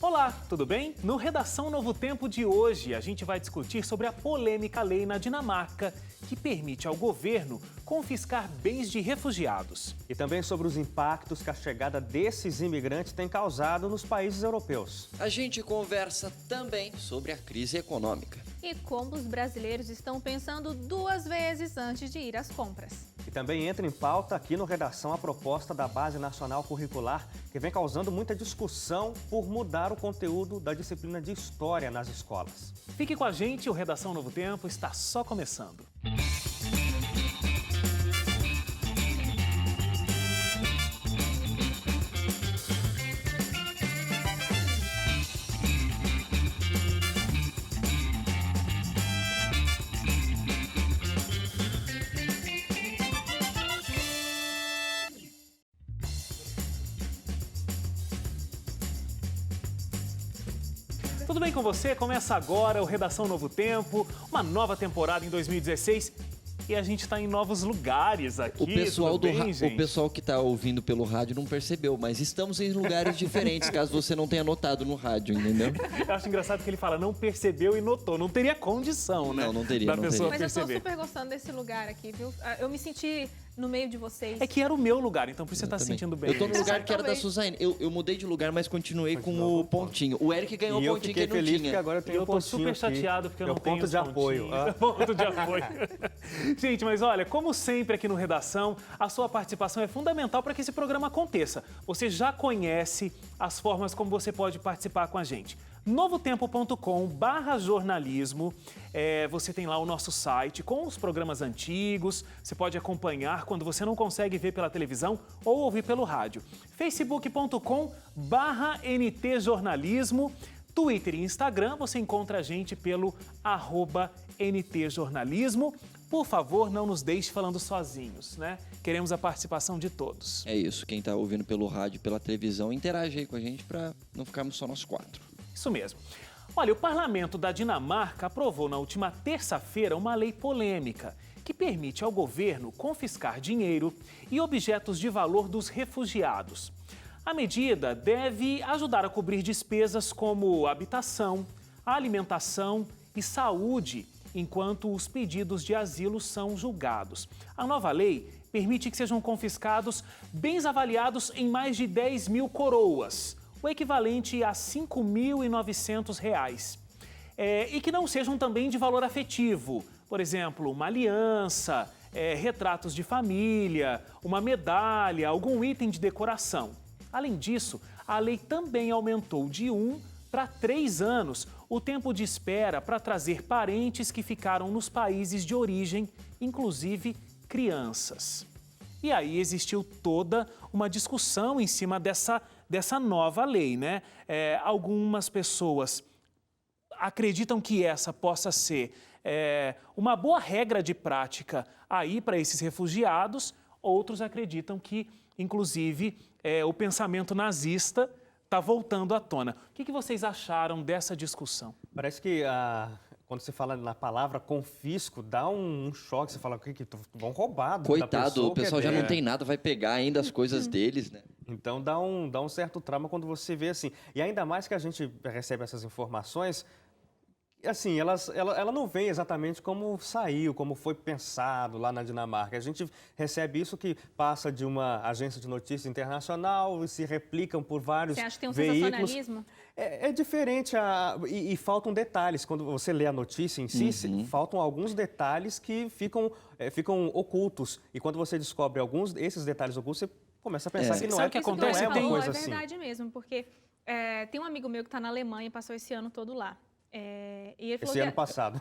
Olá, tudo bem? No Redação Novo Tempo de hoje, a gente vai discutir sobre a polêmica lei na Dinamarca que permite ao governo confiscar bens de refugiados. E também sobre os impactos que a chegada desses imigrantes tem causado nos países europeus. A gente conversa também sobre a crise econômica. E como os brasileiros estão pensando duas vezes antes de ir às compras. E também entra em pauta aqui no Redação a proposta da Base Nacional Curricular, que vem causando muita discussão por mudar o conteúdo da disciplina de História nas escolas. Fique com a gente, o Redação Novo Tempo está só começando. Tudo bem com você? Começa agora o Redação Novo Tempo, uma nova temporada em 2016 e a gente está em novos lugares aqui. O pessoal, tudo bem, gente? O pessoal que está ouvindo pelo rádio não percebeu, mas estamos em lugares diferentes, caso você não tenha notado no rádio, entendeu? Eu acho engraçado que ele fala, não percebeu e notou. Não teria condição, né? Não teria, da não pessoa teria. Mas eu tô perceber. super gostando desse lugar aqui, viu? Eu me senti no meio de vocês. É que era o meu lugar, então por isso você está se Também. sentindo bem. Eu tô no lugar que era da Também. Suzane. Eu mudei de lugar, mas continuei com o pontinho. O Eric ganhou E o eu pontinho fiquei que ele não feliz tinha. porque agora eu E tenho eu um tô pontinho super aqui. chateado porque eu É o não tenho ponto os de apoio. pontinhos. Ponto de apoio. Gente, mas olha, como sempre aqui no Redação, a sua participação é fundamental para que esse programa aconteça. Você já conhece as formas como você pode participar com a gente. novotempo.com/jornalismo, você tem lá o nosso site com os programas antigos, você pode acompanhar quando você não consegue ver pela televisão ou ouvir pelo rádio. facebook.com/ntjornalismo, Twitter e Instagram, você encontra a gente pelo @ntjornalismo. Por favor, não nos deixe falando sozinhos, né? Queremos a participação de todos. É isso, quem tá ouvindo pelo rádio, pela televisão, interage aí com a gente para não ficarmos só nós quatro. Isso mesmo. Olha, o parlamento da Dinamarca aprovou na última terça-feira uma lei polêmica que permite ao governo confiscar dinheiro e objetos de valor dos refugiados. A medida deve ajudar a cobrir despesas como habitação, alimentação e saúde, enquanto os pedidos de asilo são julgados. A nova lei permite que sejam confiscados bens avaliados em mais de 10 mil coroas, o equivalente a R$ 5.900. E que não sejam também de valor afetivo, por exemplo, uma aliança, retratos de família, uma medalha, algum item de decoração. Além disso, a lei também aumentou de 1 para 3 anos o tempo de espera para trazer parentes que ficaram nos países de origem, inclusive crianças. E aí existiu toda uma discussão em cima dessa nova lei, né? Algumas pessoas acreditam que essa possa ser uma boa regra de prática aí para esses refugiados, outros acreditam que, inclusive, o pensamento nazista está voltando à tona. O que vocês acharam dessa discussão? Parece que quando você fala na palavra confisco, dá um choque. Você fala que vão roubar da Coitado, pessoa, o pessoal já não tem nada, vai pegar ainda as coisas deles, né? Então dá um certo trauma quando você vê assim. E ainda mais que a gente recebe essas informações, assim, ela não vem exatamente como saiu, como foi pensado lá na Dinamarca. A gente recebe isso que passa de uma agência de notícias internacional e se replicam por vários veículos. Você acha que tem um sensacionalismo? É diferente e faltam detalhes. Quando você lê a notícia em si, faltam alguns detalhes que ficam ocultos. E quando você descobre esses detalhes ocultos, você começa a pensar que não Sabe é o que Isso que acontece? você uma falou coisa é assim. verdade mesmo, porque tem um amigo meu que está na Alemanha e passou esse ano todo lá. E ele falou Esse que ano passado.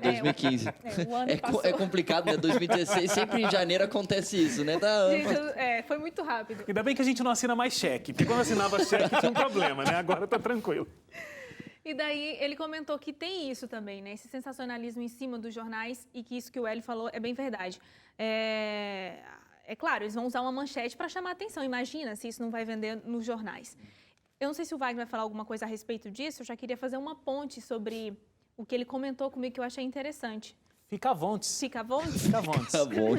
2015. o ano passou. É complicado, né? 2016, sempre em janeiro acontece isso, né? Gente, foi muito rápido. Ainda bem que a gente não assina mais cheque, porque quando assinava cheque tinha um problema, né? Agora tá tranquilo. E daí ele comentou que tem isso também, né? Esse sensacionalismo em cima dos jornais e que isso que o Hélio falou é bem verdade. Claro, eles vão usar uma manchete para chamar a atenção. Imagina se isso não vai vender nos jornais. Eu não sei se o Wagner vai falar alguma coisa a respeito disso, eu já queria fazer uma ponte sobre o que ele comentou comigo que eu achei interessante. Fica à vontade. Fica à vontade? Fica à vontade. Tá bom.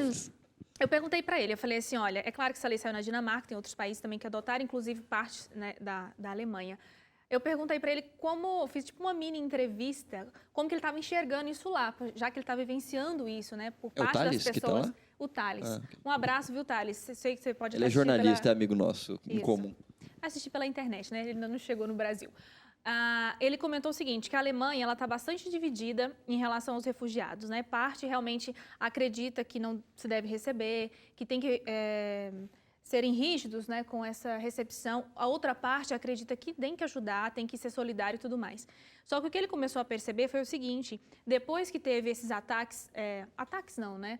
Eu perguntei para ele, eu falei assim, olha, é claro que essa lei saiu na Dinamarca, tem outros países também que adotaram, inclusive parte, né, da Alemanha. Eu perguntei para ele fiz tipo uma mini entrevista, como que ele estava enxergando isso lá, já que ele está vivenciando isso, né, por É o parte Thales das que tá pessoas. lá? O Thales. Ah, Um abraço, viu, Thales? Sei que você pode Ele é assistir jornalista, é amigo nosso, em Isso. comum. assistir pela internet, né? Ele ainda não chegou no Brasil. Ele comentou o seguinte, que a Alemanha ela está bastante dividida em relação aos refugiados, né? Parte realmente acredita que não se deve receber, que tem que serem rígidos, né, com essa recepção. A outra parte acredita que tem que ajudar, tem que ser solidário e tudo mais. Só que o que ele começou a perceber foi o seguinte, depois que teve esses ataques, ataques não, né?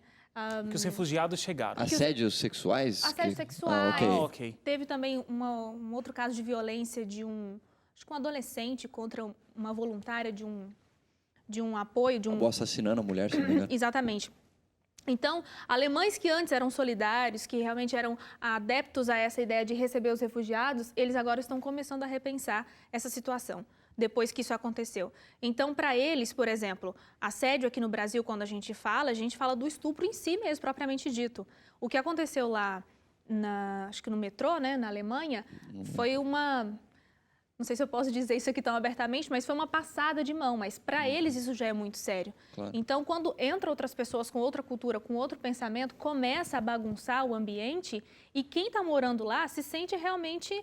Que os refugiados chegaram. Assédios sexuais? Assédios que... sexuais. Ok. Teve também um outro caso de violência de acho que um adolescente contra uma voluntária de um apoio, Acabou assassinando a mulher, se não me engano. Exatamente. Então, alemães que antes eram solidários, que realmente eram adeptos a essa ideia de receber os refugiados, eles agora estão começando a repensar essa situação, depois que isso aconteceu. Então, para eles, por exemplo, assédio aqui no Brasil, quando a gente fala do estupro em si mesmo, propriamente dito. O que aconteceu lá, acho que no metrô, né, na Alemanha, foi não sei se eu posso dizer isso aqui tão abertamente, mas foi uma passada de mão, mas para eles isso já é muito sério. Claro. Então, quando entram outras pessoas com outra cultura, com outro pensamento, começa a bagunçar o ambiente e quem está morando lá se sente realmente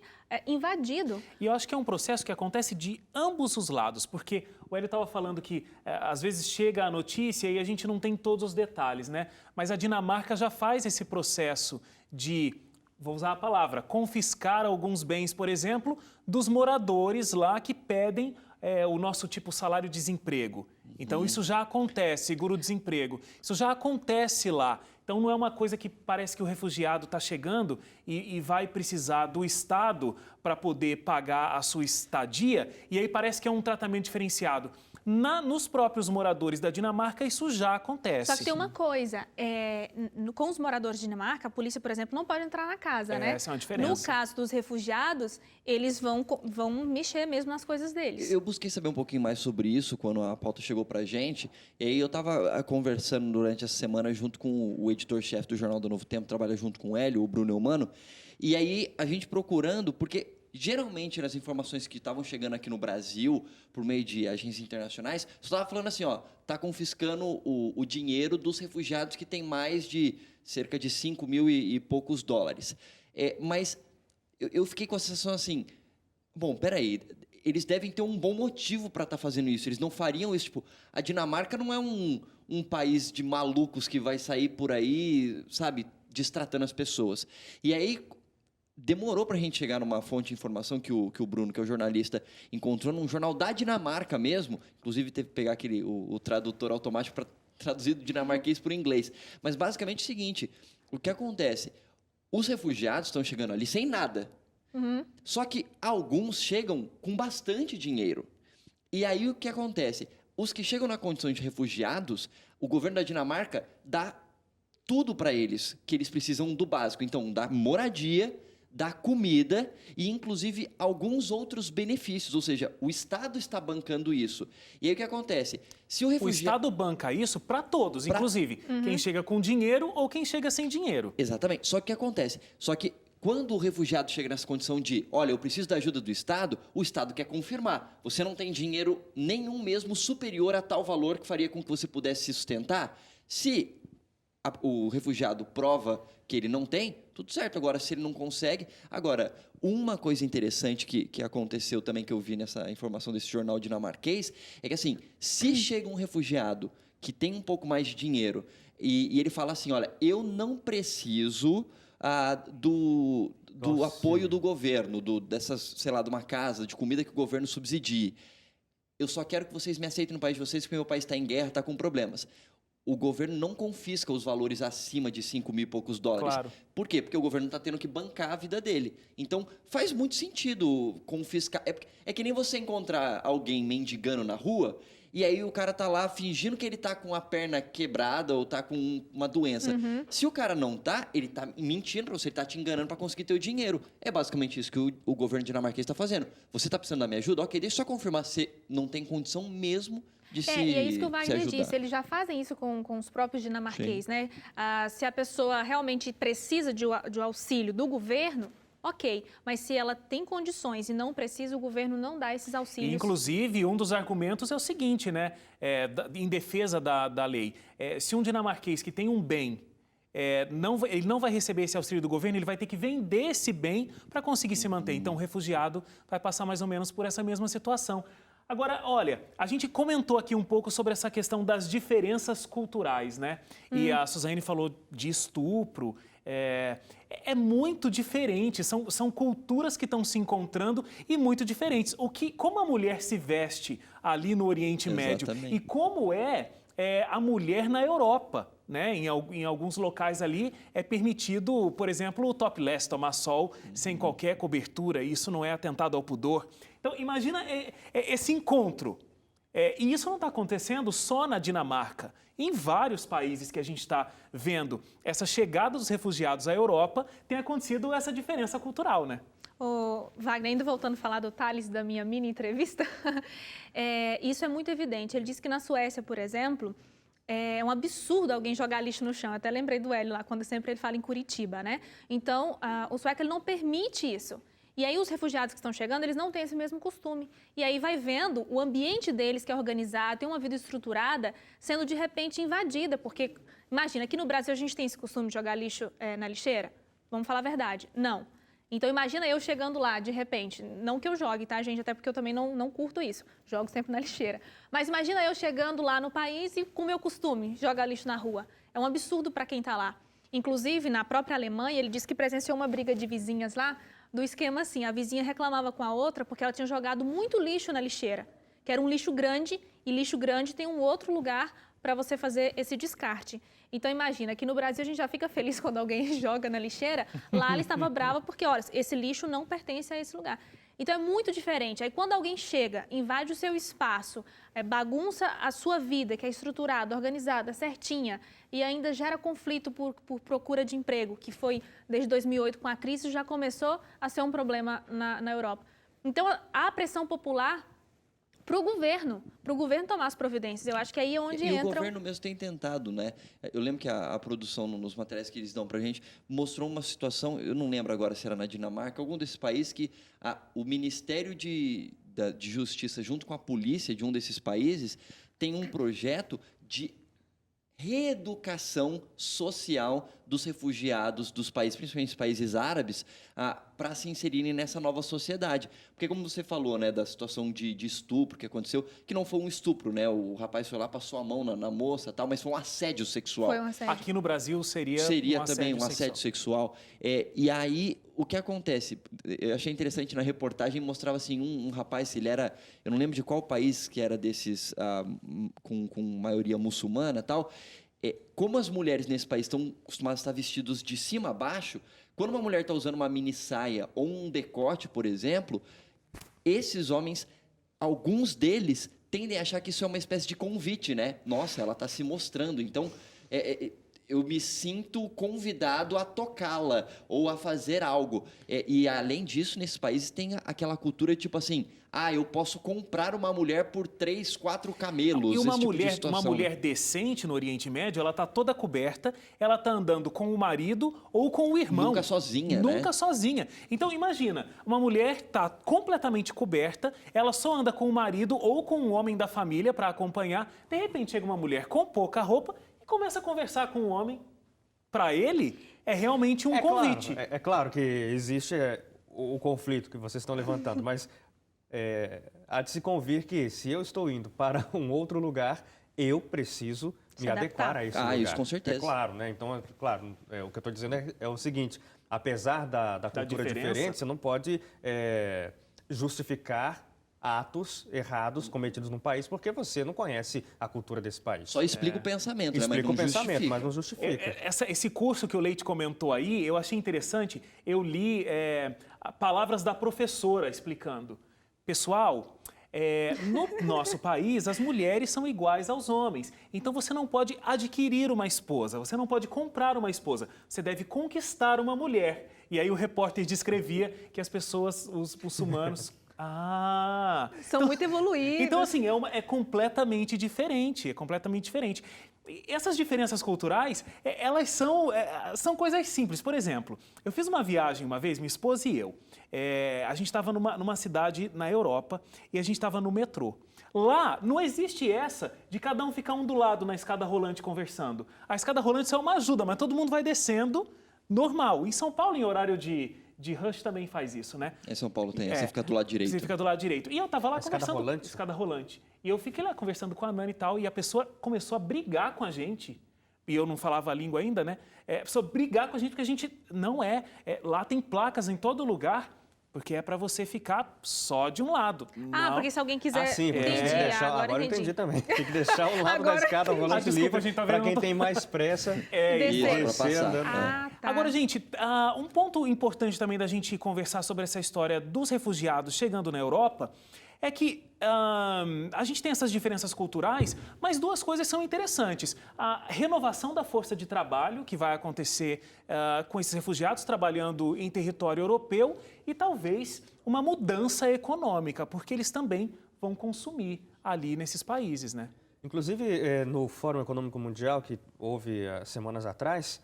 invadido. E eu acho que é um processo que acontece de ambos os lados, porque o Hélio estava falando que às vezes chega a notícia e a gente não tem todos os detalhes, né? Mas a Dinamarca já faz esse processo de, vou usar a palavra, confiscar alguns bens, por exemplo, dos moradores lá que pedem o nosso tipo salário-desemprego. Então, isso já acontece, seguro-desemprego. Isso já acontece lá. Então, não é uma coisa que parece que o refugiado está chegando e vai precisar do Estado para poder pagar a sua estadia, e aí parece que é um tratamento diferenciado. Nos próprios moradores da Dinamarca, isso já acontece. Só que tem uma coisa, com os moradores de Dinamarca, a polícia, por exemplo, não pode entrar na casa, né? Essa é uma diferença. No caso dos refugiados, eles vão mexer mesmo nas coisas deles. Eu busquei saber um pouquinho mais sobre isso quando a pauta chegou pra gente. E aí eu estava conversando durante essa semana junto com o editor-chefe do Jornal do Novo Tempo, trabalha junto com o Hélio, o Bruno Eumano. E aí a gente procurando, porque geralmente nas informações que estavam chegando aqui no Brasil, por meio de agências internacionais, só estava falando assim, ó, tá confiscando o dinheiro dos refugiados que tem mais de cerca de 5 mil e poucos dólares. Mas eu fiquei com a sensação assim, bom, peraí, eles devem ter um bom motivo para estar fazendo isso, eles não fariam isso, tipo, a Dinamarca não é um país de malucos que vai sair por aí, sabe, destratando as pessoas. E aí demorou para a gente chegar numa fonte de informação que o Bruno, que é o jornalista, encontrou num jornal da Dinamarca mesmo. Inclusive, teve que pegar o tradutor automático para traduzir do dinamarquês para o inglês. Mas, basicamente, é o seguinte, o que acontece? Os refugiados estão chegando ali sem nada. Uhum. Só que alguns chegam com bastante dinheiro. E aí, o que acontece? Os que chegam na condição de refugiados, o governo da Dinamarca dá tudo para eles, que eles precisam do básico. Então, dá moradia, da comida e, inclusive, alguns outros benefícios. Ou seja, o Estado está bancando isso. E aí o que acontece? Se o refugiado... O Estado banca isso para todos, inclusive quem chega com dinheiro ou quem chega sem dinheiro. Exatamente. Só que o que acontece? Só que quando o refugiado chega nessa condição de, olha, eu preciso da ajuda do Estado, o Estado quer confirmar. Você não tem dinheiro nenhum mesmo superior a tal valor que faria com que você pudesse se sustentar. Se o refugiado prova que ele não tem, tudo certo. Agora, se ele não consegue... Agora, uma coisa interessante que aconteceu também, que eu vi nessa informação desse jornal dinamarquês, é que, assim, se chega um refugiado que tem um pouco mais de dinheiro e ele fala assim, olha, eu não preciso do apoio do governo, dessas, sei lá, de uma casa, de comida que o governo subsidie. Eu só quero que vocês me aceitem no país de vocês, porque meu país está em guerra, está com problemas. O governo não confisca os valores acima de 5 mil e poucos dólares. Claro. Por quê? Porque o governo está tendo que bancar a vida dele. Então, faz muito sentido confiscar. É que nem você encontrar alguém mendigando na rua e aí o cara tá lá fingindo que ele tá com a perna quebrada ou tá com uma doença. Se o cara não tá, ele tá mentindo pra você, ele tá te enganando pra conseguir teu dinheiro. É basicamente isso que o governo dinamarquês está fazendo. Você tá precisando da minha ajuda? Ok, deixa eu só confirmar se você não tem condição mesmo de se E é isso que o se Wagner ajudar. disse, eles já fazem isso com os próprios dinamarquês, né? Se a pessoa realmente precisa de auxílio do governo, ok. Mas se ela tem condições e não precisa, o governo não dá esses auxílios. Inclusive, um dos argumentos é o seguinte, né? Em defesa da lei. Se um dinamarquês que tem um bem, ele não vai receber esse auxílio do governo, ele vai ter que vender esse bem para conseguir se manter. Então, o refugiado vai passar mais ou menos por essa mesma situação. Agora, olha, a gente comentou aqui um pouco sobre essa questão das diferenças culturais, né? E a Suzane falou de estupro. É muito diferente, são culturas que estão se encontrando e muito diferentes. Como a mulher se veste ali no Oriente Médio e como a mulher na Europa, né? Em alguns locais ali é permitido, por exemplo, o topless, tomar sol sem qualquer cobertura, isso não é atentado ao pudor. Então, imagina esse encontro. E isso não está acontecendo só na Dinamarca. Em vários países que a gente está vendo essa chegada dos refugiados à Europa, tem acontecido essa diferença cultural, né? Wagner, ainda voltando a falar do Thales, da minha mini entrevista, isso é muito evidente. Ele disse que na Suécia, por exemplo, é um absurdo alguém jogar lixo no chão. Até lembrei do Hélio lá, quando sempre ele fala em Curitiba, né? Então, o sueco ele não permite isso. E aí os refugiados que estão chegando, eles não têm esse mesmo costume. E aí vai vendo o ambiente deles, que é organizado, tem uma vida estruturada, sendo de repente invadida. Porque, imagina, aqui no Brasil a gente tem esse costume de jogar lixo na lixeira? Vamos falar a verdade. Não. Então, imagina eu chegando lá, de repente, não que eu jogue, tá, gente? Até porque eu também não curto isso, jogo sempre na lixeira. Mas imagina eu chegando lá no país e com o meu costume, jogar lixo na rua. É um absurdo para quem está lá. Inclusive, na própria Alemanha, ele disse que presenciou uma briga de vizinhas lá, do esquema assim, a vizinha reclamava com a outra porque ela tinha jogado muito lixo na lixeira, que era um lixo grande, e lixo grande tem um outro lugar para você fazer esse descarte. Então, imagina, aqui no Brasil a gente já fica feliz quando alguém joga na lixeira. Lá ela estava brava porque, olha, esse lixo não pertence a esse lugar. Então, é muito diferente. Aí, quando alguém chega, invade o seu espaço, bagunça a sua vida, que é estruturada, organizada, certinha, e ainda gera conflito por procura de emprego, que foi, desde 2008, com a crise, já começou a ser um problema na Europa. Então, há pressão popular para o governo tomar as providências. Eu acho que aí é onde entra... E o governo mesmo tem tentado, né? Eu lembro que a produção, nos materiais que eles dão para a gente, mostrou uma situação, eu não lembro agora se era na Dinamarca, algum desses países que o Ministério de Justiça, junto com a polícia de um desses países, tem um projeto de reeducação social dos refugiados dos países, principalmente os países árabes, para se inserirem nessa nova sociedade. Porque, como você falou, né, da situação de estupro que aconteceu, que não foi um estupro, né? O rapaz foi lá, passou a mão na moça, tal, mas foi um assédio sexual. Foi um assédio. Aqui no Brasil seria também um assédio sexual. E aí, o que acontece? Eu achei interessante na reportagem, mostrava assim, um rapaz, ele era, eu não lembro de qual país que era desses, com maioria muçulmana e tal. Como as mulheres nesse país estão acostumadas a estar vestidas de cima a baixo, quando uma mulher está usando uma mini saia ou um decote, por exemplo, esses homens, alguns deles, tendem a achar que isso é uma espécie de convite, né? Nossa, ela está se mostrando, então eu me sinto convidado a tocá-la ou a fazer algo. E, além disso, nesses países tem aquela cultura tipo assim, eu posso comprar uma mulher por 3, 4 camelos. E uma mulher decente no Oriente Médio, ela está toda coberta, ela está andando com o marido ou com o irmão. Nunca sozinha, Nunca sozinha. Então, imagina, uma mulher está completamente coberta, ela só anda com o marido ou com um homem da família para acompanhar. De repente, chega uma mulher com pouca roupa e começa a conversar com o homem. Para ele, é realmente um convite. Claro, é claro que existe o conflito que vocês estão levantando, mas há de se convir que se eu estou indo para um outro lugar, eu preciso me adequar a esse lugar. Isso com certeza. É claro, né? Então, claro, o que eu estou dizendo é o seguinte, apesar da cultura diferente, você não pode justificar atos errados cometidos num país porque você não conhece a cultura desse país. Só explica o pensamento, né? Explica o pensamento, mas não justifica. Esse curso que o Leite comentou aí, eu achei interessante. Eu li palavras da professora explicando. Pessoal, no nosso país, as mulheres são iguais aos homens. Então, você não pode adquirir uma esposa, você não pode comprar uma esposa. Você deve conquistar uma mulher. E aí o repórter descrevia que as pessoas, os muçulmanos... São muito evoluídos. Então, assim, é completamente diferente, E essas diferenças culturais, elas são coisas simples. Por exemplo, eu fiz uma viagem uma vez, minha esposa e eu. A gente estava numa cidade na Europa e a gente estava no metrô. Lá, não existe essa de cada um ficar um do lado na escada rolante conversando. A escada rolante é uma ajuda, mas todo mundo vai descendo normal. Em São Paulo, em horário de rush, também faz isso, né? Em São Paulo tem, você fica do lado direito. Você fica do lado direito. E eu tava lá Escada conversando... rolante? Escada rolante. E eu fiquei lá conversando com a Nani e tal, e a pessoa começou a brigar com a gente. E eu não falava a língua ainda, né? A pessoa brigar com a gente, porque a gente não lá tem placas em todo lugar, porque é para você ficar só de um lado. Ah, porque se alguém quiser... sim, porque tem que Entendi, deixar, agora eu entendi também. Tem que deixar um lado da escada rolante livre para quem tem mais pressa. Descer. Isso, pra passar. andando. Ah, tá. Agora, gente, um ponto importante também da gente conversar sobre essa história dos refugiados chegando na Europa é que a gente tem essas diferenças culturais, mas duas coisas são interessantes. A renovação da força de trabalho, que vai acontecer com esses refugiados trabalhando em território europeu, e talvez uma mudança econômica, porque eles também vão consumir ali nesses países, né? Inclusive, no Fórum Econômico Mundial, que houve semanas atrás,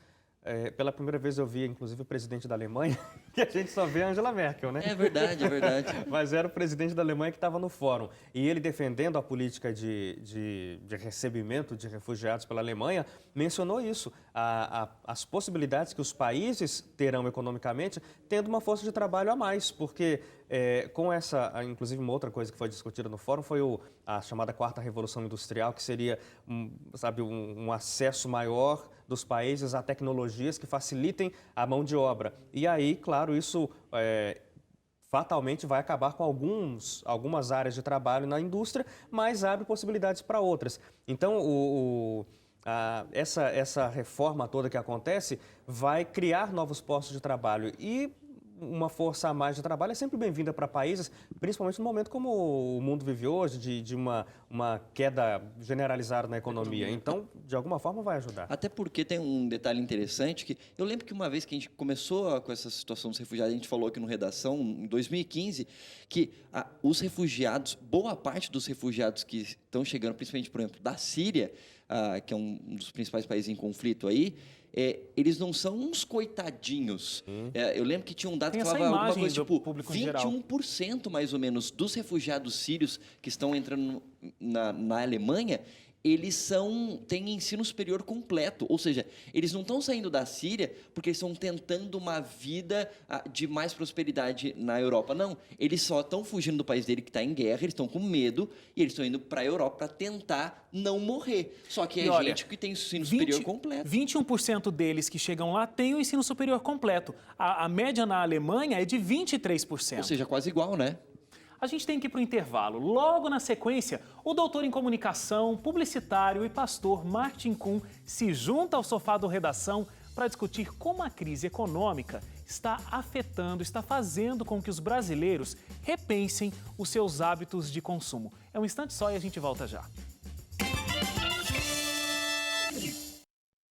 pela primeira vez eu vi, inclusive, o presidente da Alemanha, que a gente só vê a Angela Merkel, né? É verdade, é verdade. Mas era o presidente da Alemanha que estava no fórum. E ele, defendendo a política de recebimento de refugiados pela Alemanha, mencionou isso, as possibilidades que os países terão economicamente tendo uma força de trabalho a mais, porque com essa, inclusive uma outra coisa que foi discutida no fórum foi a chamada quarta revolução industrial, que seria, um acesso maior dos países a tecnologias que facilitem a mão de obra. E aí, claro, isso fatalmente vai acabar com algumas áreas de trabalho na indústria, mas abre possibilidades para outras. Então, essa reforma toda que acontece vai criar novos postos de trabalho e uma força a mais de trabalho é sempre bem-vinda para países, principalmente no momento como o mundo vive hoje, de uma queda generalizada na economia. Então, de alguma forma, vai ajudar. Até porque tem um detalhe interessante que eu lembro que uma vez que a gente começou com essa situação dos refugiados, a gente falou aqui no Redação, em 2015, que os refugiados, boa parte dos refugiados que estão chegando, principalmente, por exemplo, da Síria, que é um dos principais países em conflito aí, eles não são uns coitadinhos. Eu lembro que tinha um dado que falava alguma coisa tipo 21% mais ou menos dos refugiados sírios que estão entrando na Alemanha, eles têm ensino superior completo, ou seja, eles não estão saindo da Síria porque eles estão tentando uma vida de mais prosperidade na Europa, não. Eles só estão fugindo do país dele que está em guerra, eles estão com medo e eles estão indo para a Europa para tentar não morrer. Só que gente que tem ensino superior completo. 21% deles que chegam lá têm o ensino superior completo. A média na Alemanha é de 23%. Ou seja, quase igual, né? A gente tem que ir para o intervalo. Logo na sequência, o doutor em comunicação, publicitário e pastor Martin Kuhn se junta ao sofá do Redação para discutir como a crise econômica está fazendo com que os brasileiros repensem os seus hábitos de consumo. É um instante só e a gente volta já.